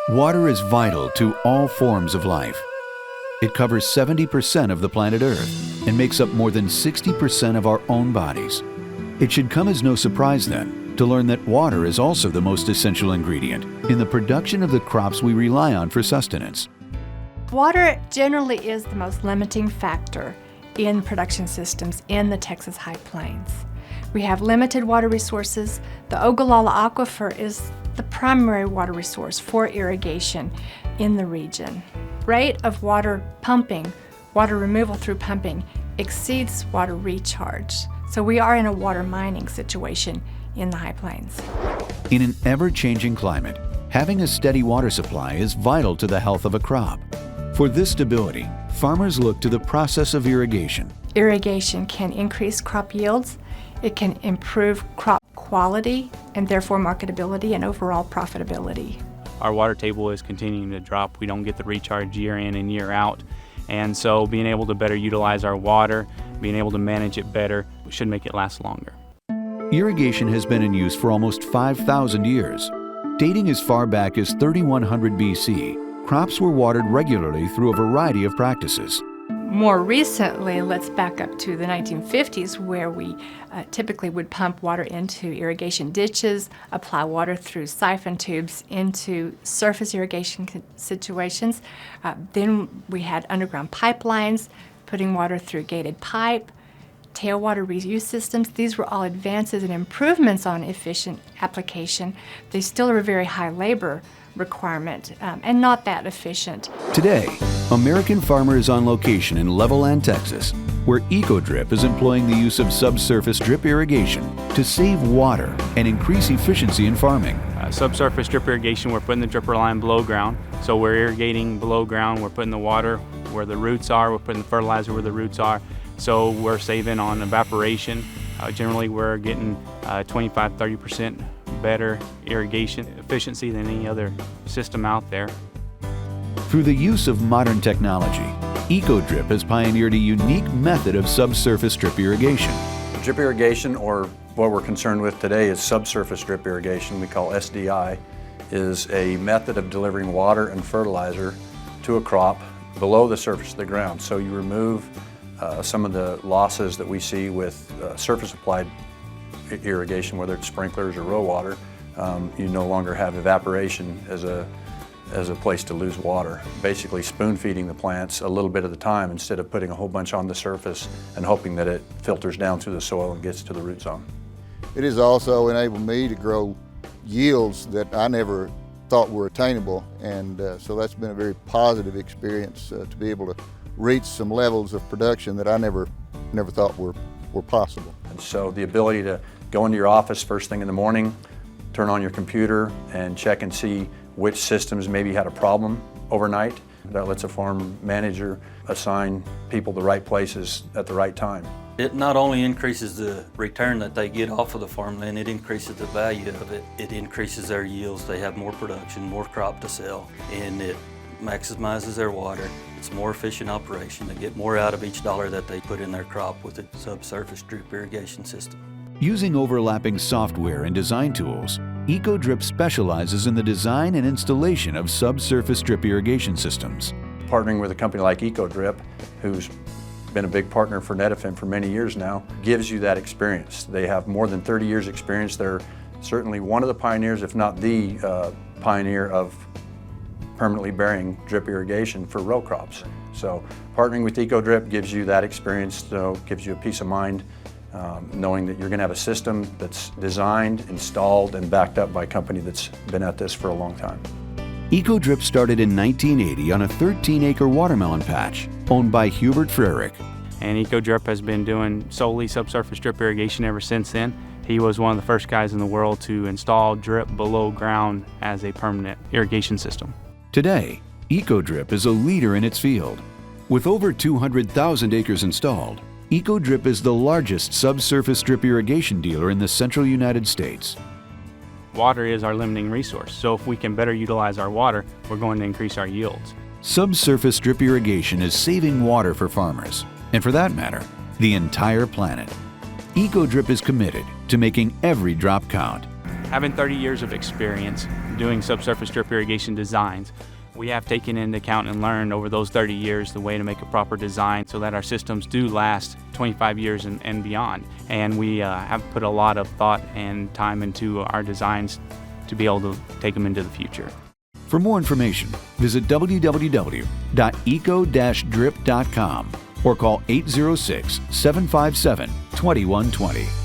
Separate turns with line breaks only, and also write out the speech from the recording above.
Water is vital to all forms of life. It covers 70% of the planet Earth and makes up more than 60% of our own bodies. It should come as no surprise then to learn that water is also the most essential ingredient in the production of the crops we rely on for sustenance.
Water generally is the most limiting factor in production systems in the Texas High Plains. We have limited water resources. The Ogallala Aquifer is the primary water resource for irrigation in the region. Rate of water pumping, water removal through pumping, exceeds water recharge. So we are in a water mining situation in the High Plains.
In an ever-changing climate, having a steady water supply is vital to the health of a crop. For this stability, farmers look to the process of irrigation.
Irrigation can increase crop yields, it can improve crop quality, and therefore marketability and overall profitability.
Our water table is continuing to drop. We don't get the recharge year in and year out. And so being able to better utilize our water, being able to manage it better, should make it last longer.
Irrigation has been in use for almost 5,000 years. Dating as far back as 3100 BC, crops were watered regularly through a variety of practices.
More recently, let's back up to the 1950s, where we typically would pump water into irrigation ditches, apply water through siphon tubes into surface irrigation situations. Then we had underground pipelines, putting water through gated pipe, tailwater reuse systems. These were all advances and improvements on efficient application. They still are a very high labor requirement and not that efficient.
Today, American Farmer is on location in Levelland, Texas, where EcoDrip is employing the use of subsurface drip irrigation to save water and increase efficiency in farming.
Subsurface drip irrigation, we're putting the dripper line below ground. So we're irrigating below ground, we're putting the water where the roots are, we're putting the fertilizer where the roots are. So we're saving on evaporation. Generally we're getting 25–30% better irrigation efficiency than any other system out there.
Through the use of modern technology, EcoDrip has pioneered a unique method of subsurface drip irrigation.
Drip irrigation, or what we're concerned with today is subsurface drip irrigation, we call SDI, is a method of delivering water and fertilizer to a crop below the surface of the ground. So you remove some of the losses that we see with surface applied irrigation, whether it's sprinklers or row water. You no longer have evaporation as a place to lose water. Basically spoon feeding the plants a little bit at a time instead of putting a whole bunch on the surface and hoping that it filters down through the soil and gets to the root zone.
It has also enabled me to grow yields that I never thought were attainable, and so that's been a very positive experience to be able to reach some levels of production that I never thought were possible.
And so the ability to go into your office first thing in the morning, turn on your computer and check and see which systems maybe had a problem overnight. That lets a farm manager assign people the right places at the right time.
It not only increases the return that they get off of the farmland, it increases the value of it. It increases their yields, they have more production, more crop to sell, and it maximizes their water. It's a more efficient operation. They get more out of each dollar that they put in their crop with a subsurface drip irrigation system.
Using overlapping software and design tools, EcoDrip specializes in the design and installation of subsurface drip irrigation systems.
Partnering with a company like EcoDrip, who's been a big partner for Netafim for many years now, gives you that experience. They have more than 30 years experience. They're certainly one of the pioneers, if not the pioneer of permanently bearing drip irrigation for row crops. So partnering with EcoDrip gives you that experience, so gives you a peace of mind knowing that you're going to have a system that's designed, installed, and backed up by a company that's been at this for a long time.
EcoDrip started in 1980 on a 13-acre watermelon patch owned by Hubert Frerick.
And EcoDrip has been doing solely subsurface drip irrigation ever since then. He was one of the first guys in the world to install drip below ground as a permanent irrigation system.
Today, EcoDrip is a leader in its field. With over 200,000 acres installed, EcoDrip is the largest subsurface drip irrigation dealer in the central United States.
Water is our limiting resource, so if we can better utilize our water, we're going to increase our yields.
Subsurface drip irrigation is saving water for farmers, and for that matter, the entire planet. EcoDrip is committed to making every drop count.
Having 30 years of experience doing subsurface drip irrigation designs, we have taken into account and learned over those 30 years the way to make a proper design so that our systems do last 25 years and beyond. And we have put a lot of thought and time into our designs to be able to take them into the future.
For more information, visit www.eco-drip.com or call 806-757-2120.